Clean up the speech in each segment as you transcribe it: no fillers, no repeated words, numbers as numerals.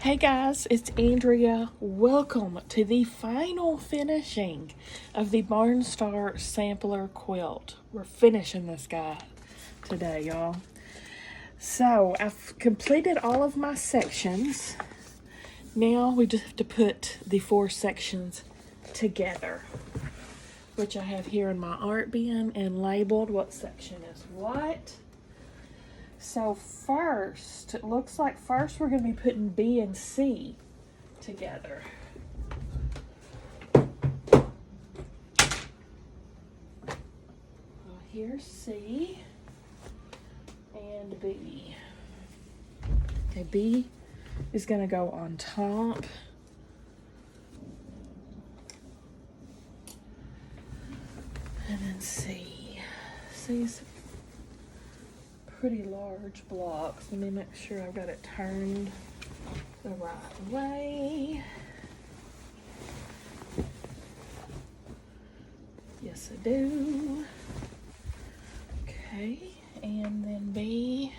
Hey guys, it's Andrea. Welcome to the final finishing of the Barnstar Sampler Quilt. We're finishing this guy today, y'all. So, I've completed all of my sections. Now we just have to put the 4 sections together, which I have here in my art bin and labeled what section is what. So first, it looks like first we're going to be putting B and C together. Well, here's C and B. Okay, B is going to go on top. And then C. C's pretty large blocks. Let me make sure I've got it turned the right way. Yes, I do. Okay, and then B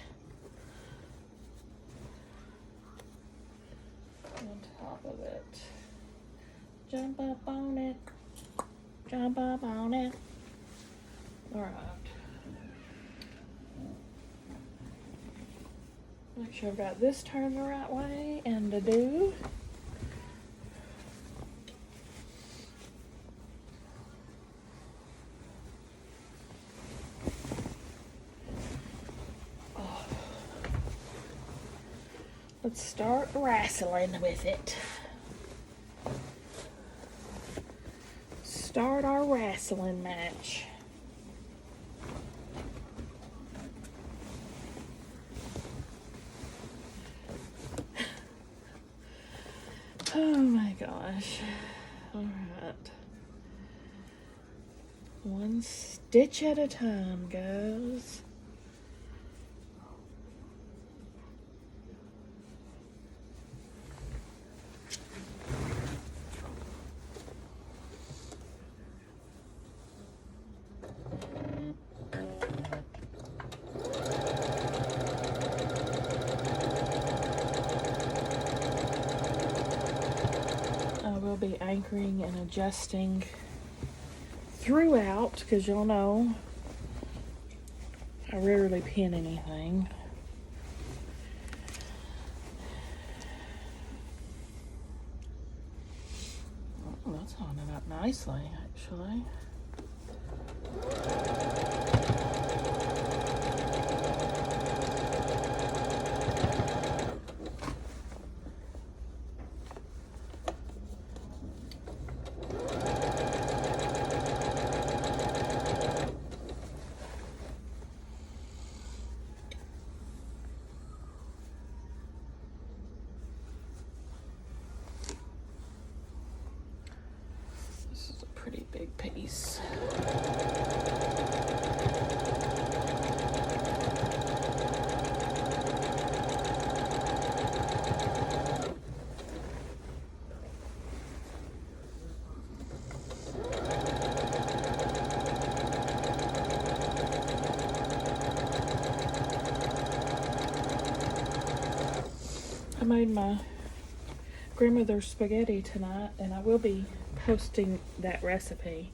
on top of it. Jump up on it. Jump up on it. All right. Make sure I've got this turned the right way and to do. Oh. Let's start wrestling with it. Start our wrestling match. Oh my gosh. Alright. One stitch at a time, guys. Be anchoring and adjusting throughout, because you'll know I rarely pin anything. Oh, that's holding up nicely, actually. Pretty big piece. I made my grandmother's spaghetti tonight, and I will be posting that recipe.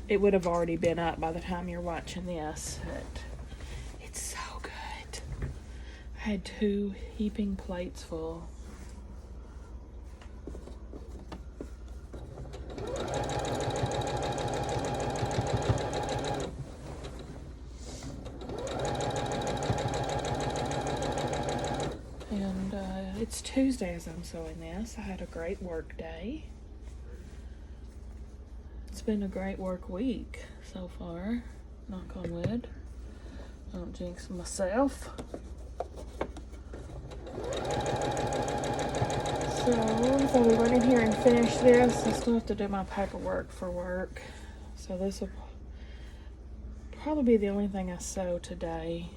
It would have already been up by the time you're watching this, but it's so good. I had 2 heaping plates full. And it's Tuesday as I'm sewing this. I had a great work day. It's been a great work week so far, knock on wood. I don't jinx myself. So we went in here and finished this. I still have to do my paperwork for work. So this will probably be the only thing I sew today,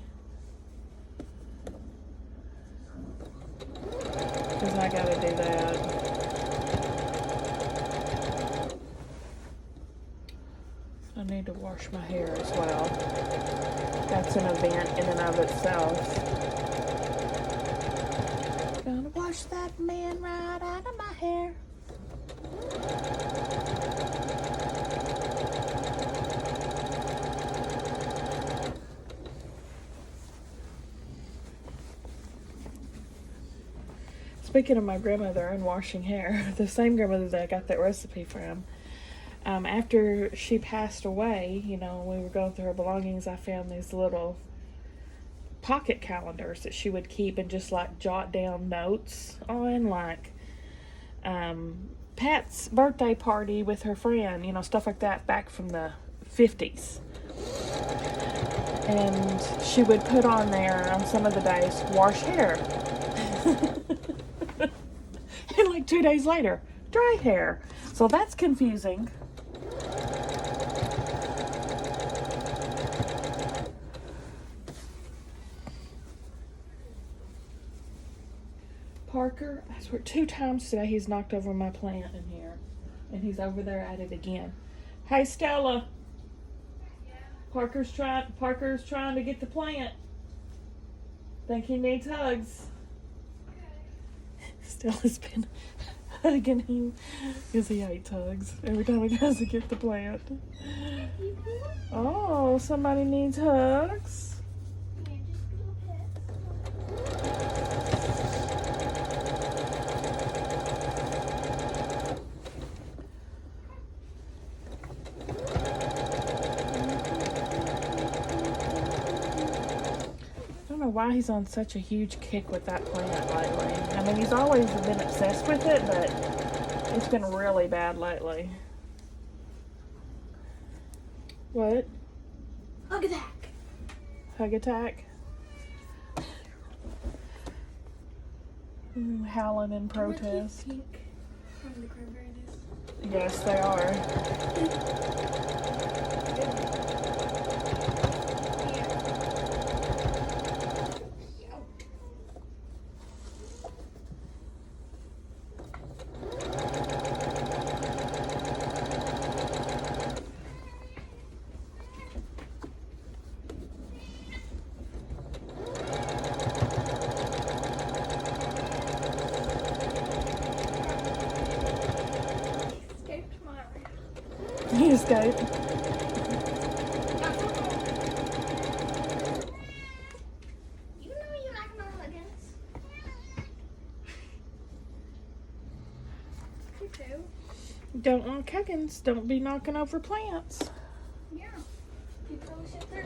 because I gotta do that. I need to wash my hair as well. That's an event in and of itself. Gotta wash that man speaking of my grandmother and washing hair, the same grandmother that I got that recipe from, after she passed away, you know, when we were going through her belongings, I found these little pocket calendars that she would keep and just like jot down notes on, like Pat's birthday party with her friend, you know, stuff like that back from the 50s. And she would put on there on some of the days, wash hair. And like 2 days later, dry hair. So that's confusing. Parker, I swear 2 times today he's knocked over my plant in here. And he's over there at it again. Hey Stella. Parker's trying to get the plant. Think he needs hugs. Stella's been hugging him because he hates hugs every time he goes to get the plant. Oh, somebody needs hugs. Why he's on such a huge kick with that plant lately. I mean, he's always been obsessed with it, but it's been really bad lately. What? Hug attack. Hug attack? Howling in protest. Pink from the cranberry juice. Yes, they are. He escaped. You know you like my leggings. You too. Don't want cuggins. Don't be knocking over plants. Yeah. You probably should there.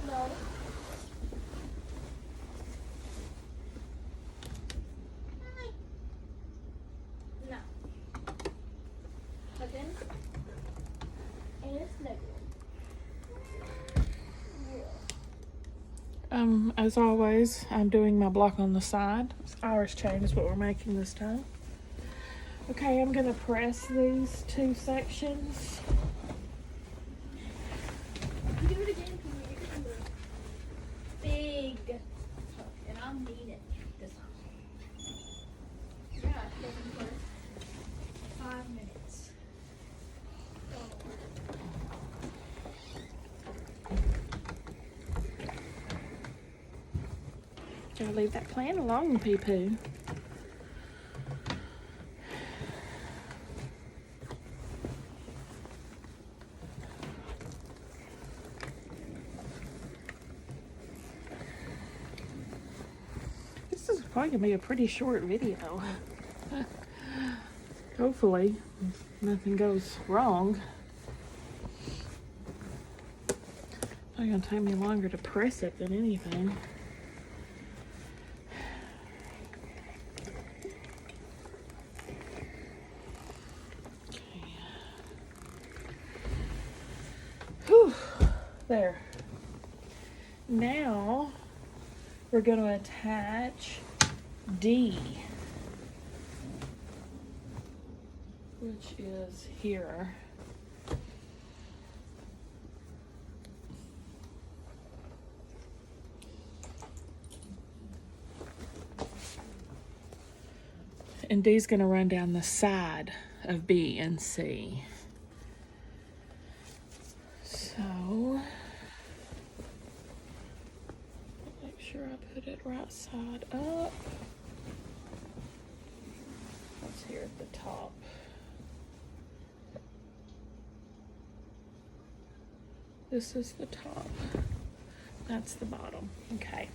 No. No. Again. And it's negative. As always, I'm doing my block on the side. Irish chain is what we're making this time. Okay, I'm gonna press these 2 sections. You do it again, can you? Big hook, and I'll need it this time. Yeah, it doesn't work. 5 minutes. Gotta leave that plant alone, pee-poo. This is probably gonna be a pretty short video. Hopefully, nothing goes wrong. It's probably gonna take me longer to press it than anything. There. Now we're going to attach D, which is here. And D's going to run down the side of B and C. So, make sure I put it right side up. That's here at the top. This is the top. That's the bottom. Okay.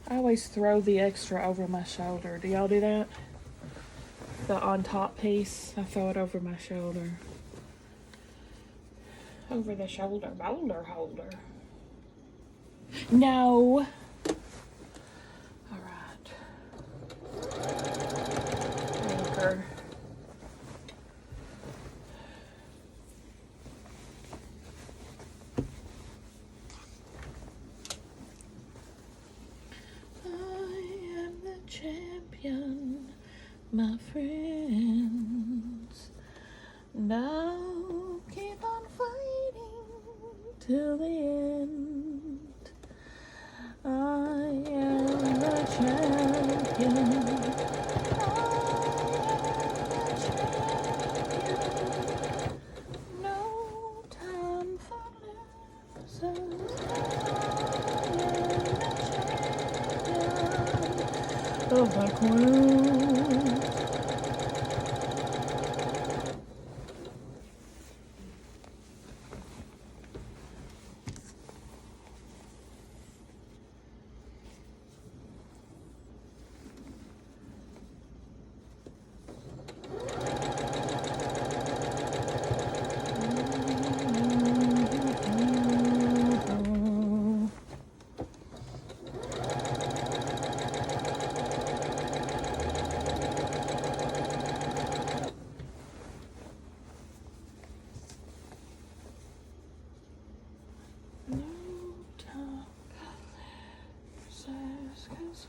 I always throw the extra over my shoulder. Do y'all do that? The on top piece, I throw it over my shoulder. Over the shoulder boulder holder. No. All right. Anchor. Champion, my friends, and I'll keep on fighting till the end. I am the champion. I am the champion. No time for losers. Of the Quilt.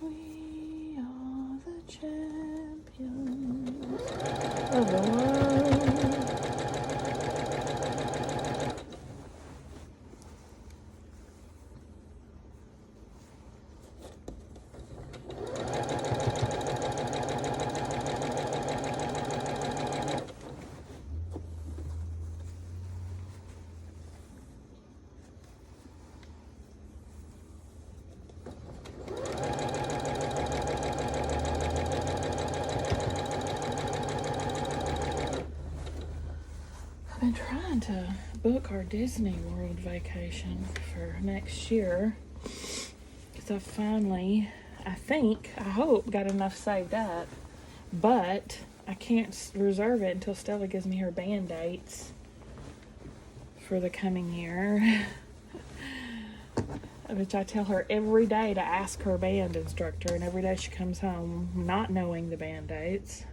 We are the champions of the world. I've been trying to book our Disney World vacation for next year because I finally, I hope, got enough saved up, but I can't reserve it until Stella gives me her band dates for the coming year, which I tell her every day to ask her band instructor, and every day she comes home not knowing the band dates.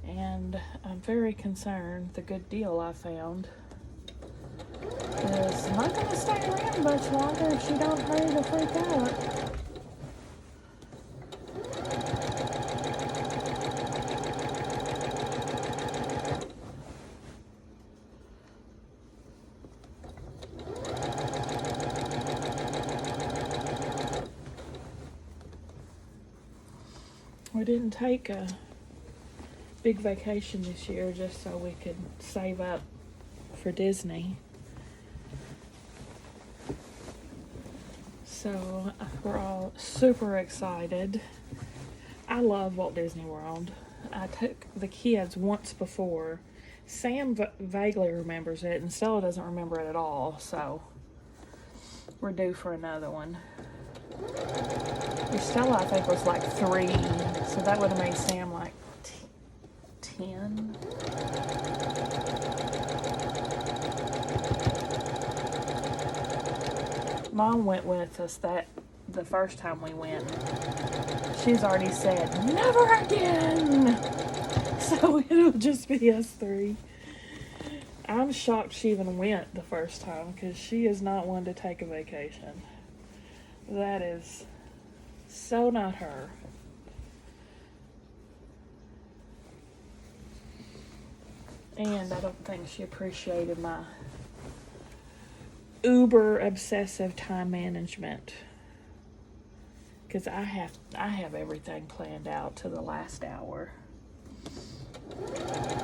And I'm very concerned the good deal I found is not going to stay around much longer if she don't hurry the freak out. We didn't take a big vacation this year just so we could save up for Disney. So we're all super excited. I love Walt Disney World. I took the kids once before. Sam vaguely remembers it and Stella doesn't remember it at all, so we're due for another one. Stella, I think, was like 3, so that would have made Sam like 10. Mom went with us the first time we went. She's already said, never again! So it'll just be us 3. I'm shocked she even went the first time because she is not one to take a vacation. That is so not her. And I don't think she appreciated my uber obsessive time management. Because I have everything planned out to the last hour.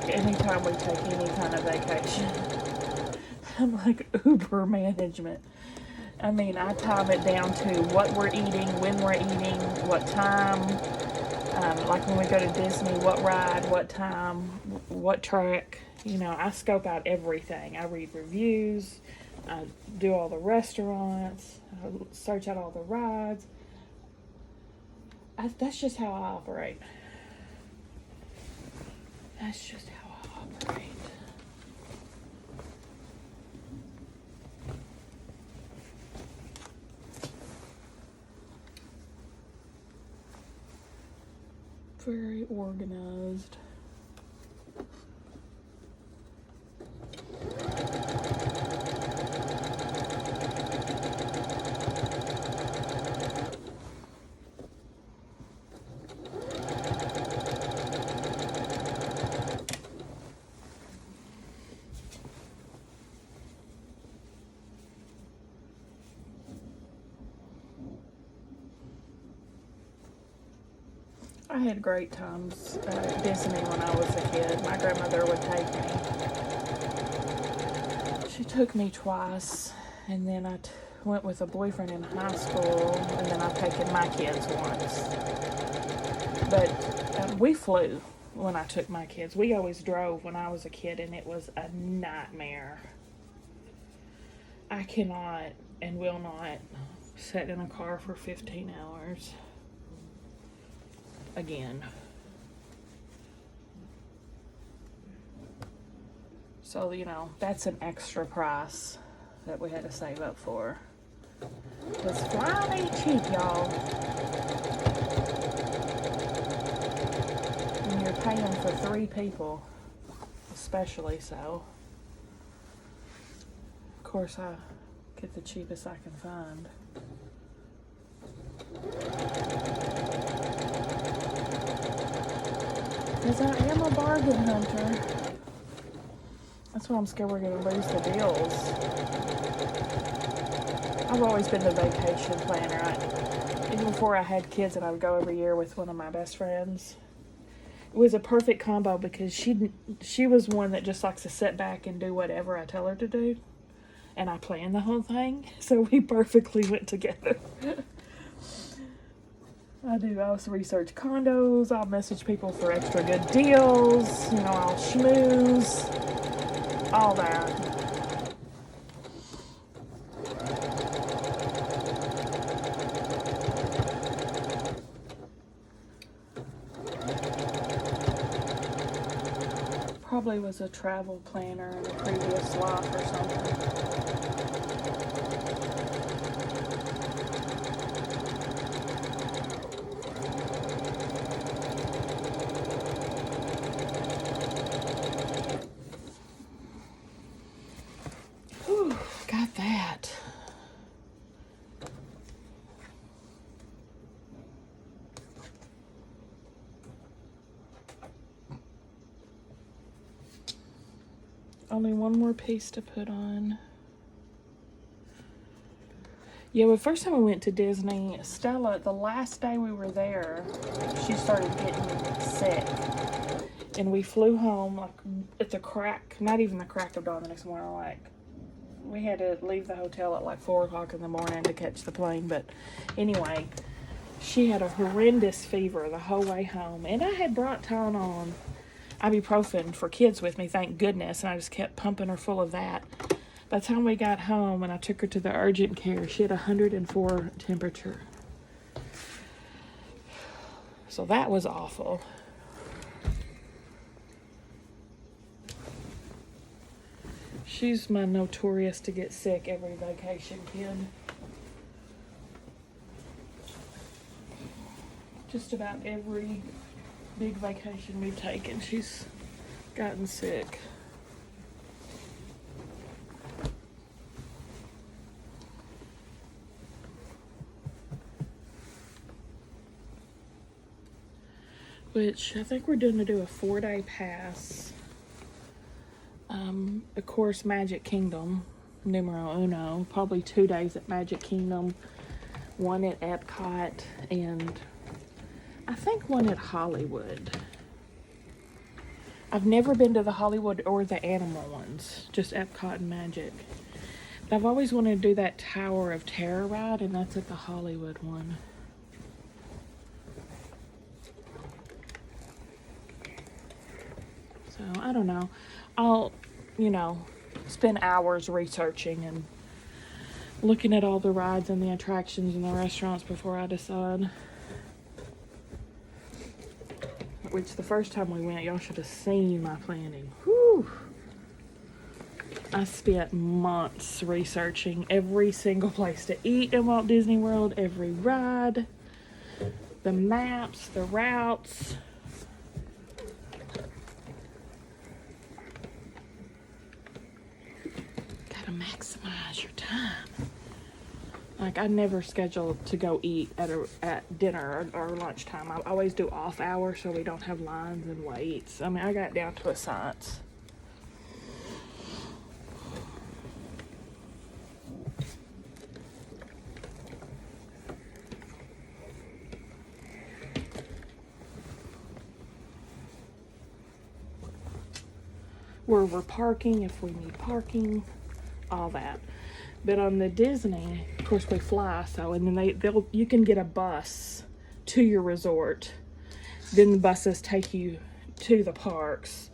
Anytime we take any kind of vacation, I'm like uber management. I mean, I time it down to what we're eating, when we're eating, what time. Like when we go to Disney, what ride, what time, what track. You know, I scope out everything. I read reviews. I do all the restaurants. I search out all the rides. That's just how I operate. That's just how I operate. Very organized. I had great times at Disney when I was a kid. My grandmother would take me. She took me twice, and then I went with a boyfriend in high school, and then I've taken my kids once. But we flew when I took my kids. We always drove when I was a kid, and it was a nightmare. I cannot and will not sit in a car for 15 hours. Again. So, you know, that's an extra price that we had to save up for. Because flying ain't cheap, y'all. And you're paying for 3 people, especially so. Of course, I get the cheapest I can find. Because I am a bargain hunter. That's why I'm scared we're going to lose the deals. I've always been the vacation planner. Even before I had kids, and I would go every year with one of my best friends. It was a perfect combo because she was one that just likes to sit back and do whatever I tell her to do. And I planned the whole thing. So we perfectly went together. I also research condos, I'll message people for extra good deals, you know, I'll schmooze, all that. Probably was a travel planner in a previous life or something. Got that. Only one more piece to put on. Yeah, the first time we went to Disney, Stella, the last day we were there, she started getting sick. And we flew home like at the crack, not even the crack of dawn the next morning, like we had to leave the hotel at like 4 o'clock in the morning to catch the plane. But anyway, she had a horrendous fever the whole way home. And I had brought Tylenol, ibuprofen for kids with me, thank goodness. And I just kept pumping her full of that. By the time we got home and I took her to the urgent care, she had 104 temperature. So that was awful. She's my notorious to get sick every vacation kid. Just about every big vacation we've taken, she's gotten sick. Which I think we're going to do a 4-day pass. Of course, Magic Kingdom, numero uno. Probably 2 days at Magic Kingdom, 1 at Epcot, and I think 1 at Hollywood. I've never been to the Hollywood or the animal ones, just Epcot and Magic. I've always wanted to do that Tower of Terror ride, and that's at the Hollywood one. So, I don't know. I'll, spend hours researching and looking at all the rides and the attractions and the restaurants before I decide. Which, the first time we went, y'all should have seen my planning. Whew! I spent months researching every single place to eat in Walt Disney World, every ride, the maps, the routes. Gotta maximize your time. Like, I never schedule to go eat at dinner or lunchtime. I always do off hours so we don't have lines and waits. I mean, I got it down to a science. Where we're parking, if we need parking, all that. But on the Disney, of course, we fly, so, and then you can get a bus to your resort. Then the buses take you to the parks.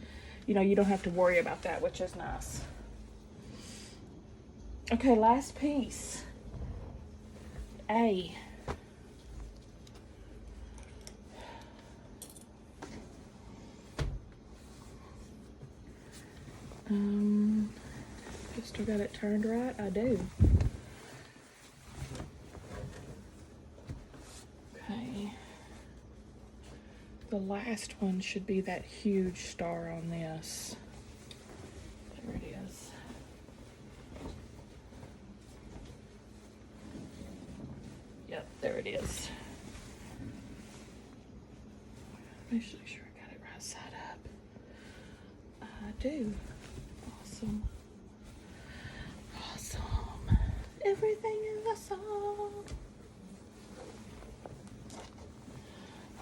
You don't have to worry about that, which is nice. Okay, last piece. A. Still got it turned right? I do. Okay. The last one should be that huge star on this. There it is. Yep, there it is. Make sure I got it right side up. I do. Awesome. Awesome. Everything is awesome.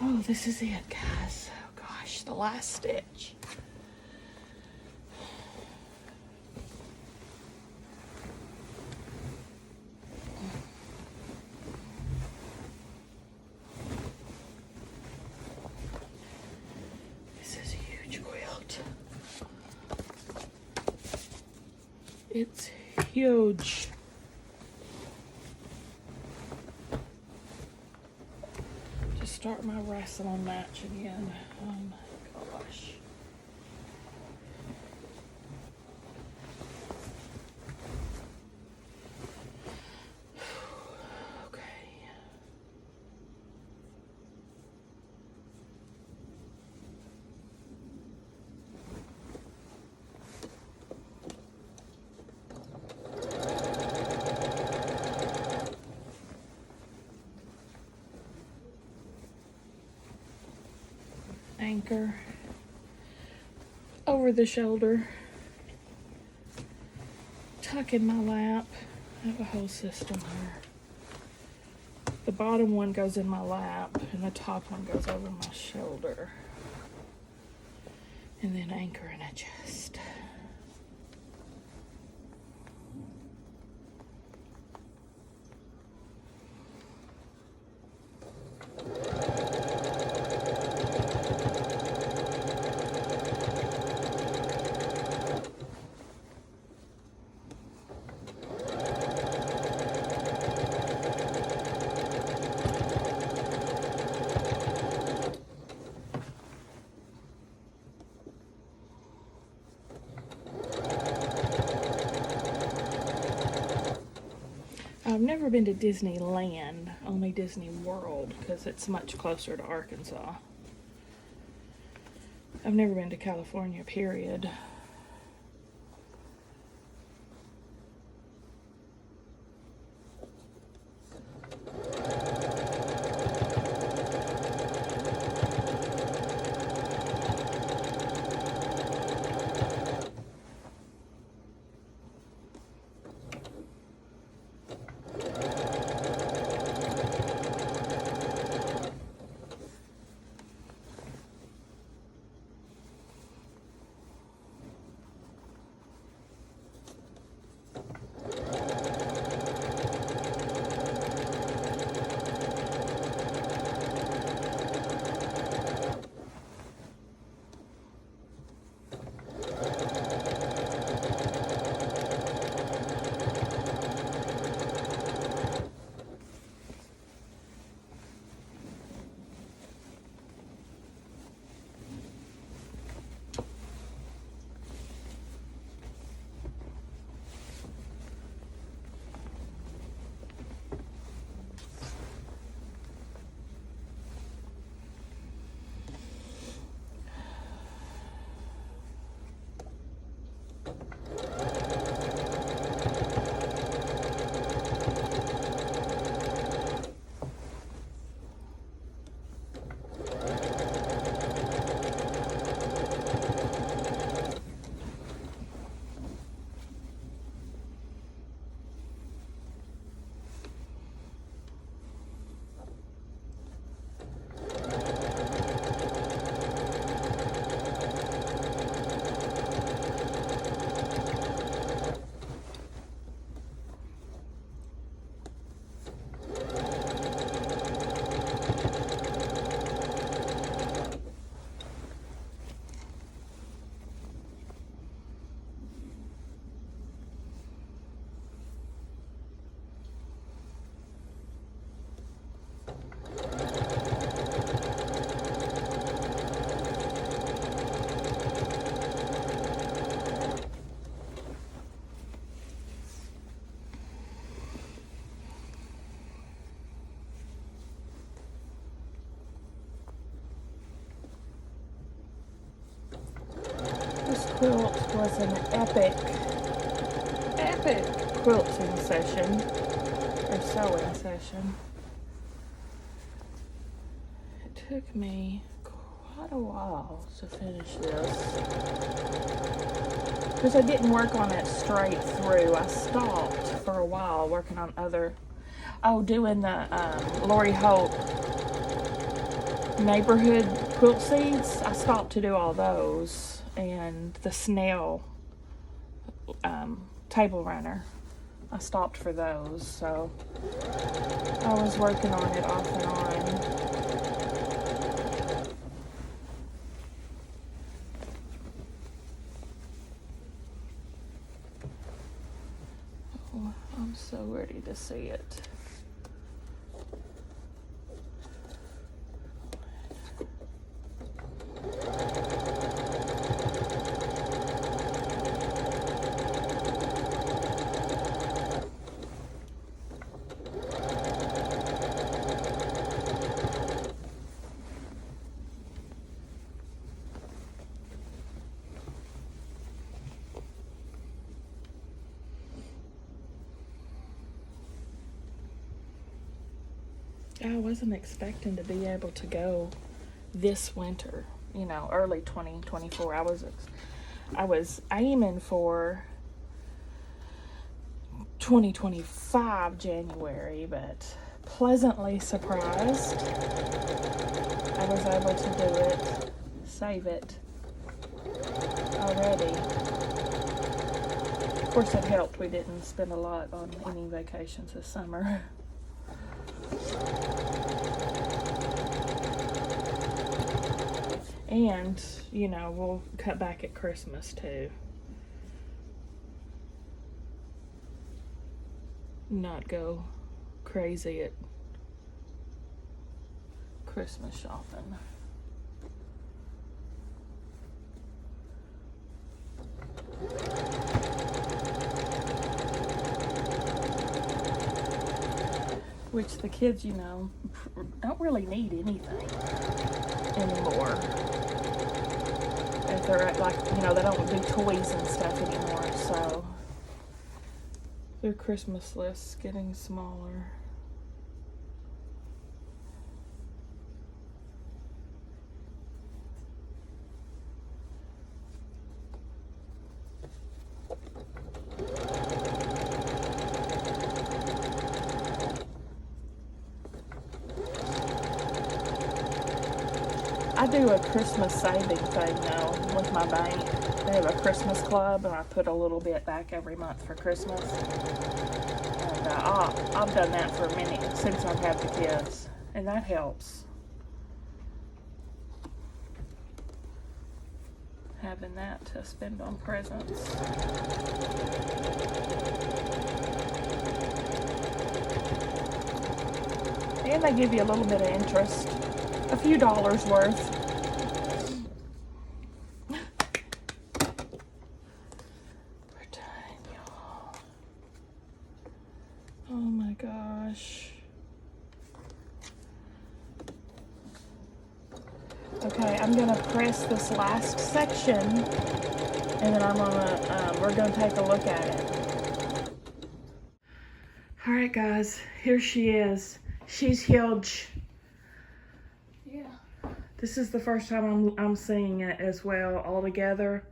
Oh, this is it, guys. Oh gosh, the last stitch. This is a huge quilt. It's huge. Just start my wrestling match again. Oh my gosh. Okay. Anchor over the shoulder, tuck in my lap. I have a whole system here. The bottom one goes in my lap and the top one goes over my shoulder, and then anchor and adjust. I've never been to Disneyland, only Disney World, because it's much closer to Arkansas. I've never been to California, period. an epic quilting session, or sewing session. It took me quite a while to finish this, because I didn't work on it straight through. I stopped for a while working on doing the Lori Hope neighborhood quilt seeds. I stopped to do all those, and the snail table runner, I stopped for those, so I was working on it off and on. Oh, I'm so ready to see it. I wasn't expecting to be able to go this winter, you know, early 2024. I was aiming for 2025 January, but pleasantly surprised I was able to do it, save it already. Of course, it helped we didn't spend a lot on any vacations this summer. And, you know, we'll cut back at Christmas too. Not go crazy at Christmas shopping. Which the kids, you know, don't really need anything anymore. If they're like, you know, they don't do toys and stuff anymore, so their Christmas list's getting smaller. I do a Christmas saving thing now with my bank. They have a Christmas club, and I put a little bit back every month for Christmas. And I've done that for since I've had the kids, and that helps. Having that to spend on presents. And they give you a little bit of interest. A few dollars worth. We're done, y'all. Oh my gosh. Okay, I'm gonna press this last section, and then we're gonna take a look at it. All right, guys, here she is. She's huge. This is the first time I'm seeing it as well all together.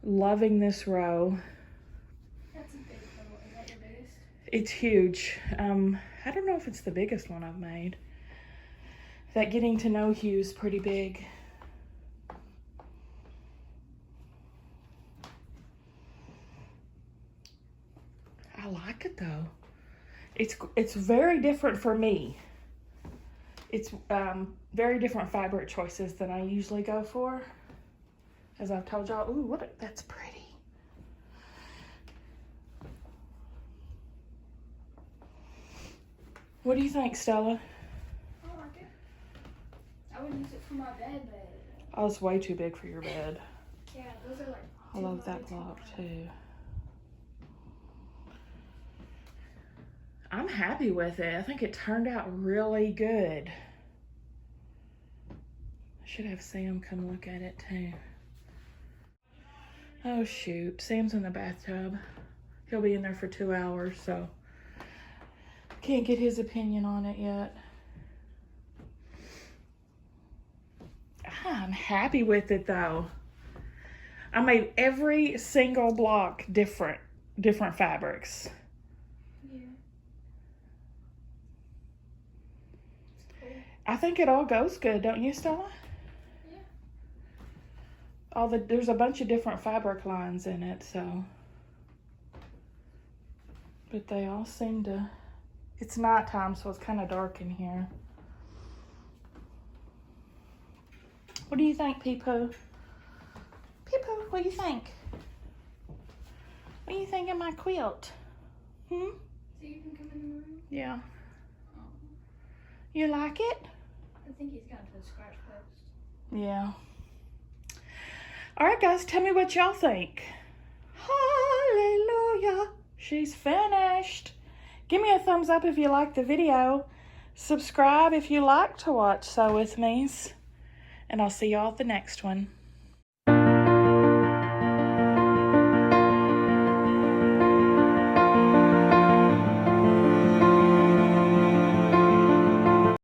Loving this row. That's a big row. Is that your biggest? It's huge. I don't know if it's the biggest one I've made. That getting to know hue is pretty big. I like it though. It's very different for me. It's very different fabric choices than I usually go for. As I've told y'all, ooh, that's pretty. What do you think, Stella? I like it. I would use it for my bed. Oh, it's way too big for your bed. Yeah, those are like. I love that block too. I'm happy with it. I think it turned out really good. I should have Sam come look at it too. Oh shoot, Sam's in the bathtub. He'll be in there for 2 hours, so can't get his opinion on it yet. I'm happy with it though. I made every single block different fabrics. Yeah. Cool. I think it all goes good, don't you, Stella? Yeah. There's a bunch of different fabric lines in it, so. But they all seem to, it's nighttime, so it's kind of dark in here. What do you think, Peepo? Peepo, what do you think? What do you think of my quilt? So you can come in the room? Yeah. Oh. You like it? I think he's gotten to the scratch post. Yeah. All right, guys, tell me what y'all think. Hallelujah. She's finished. Give me a thumbs up if you like the video. Subscribe if you like to watch Sew With Me's. And I'll see y'all at the next one.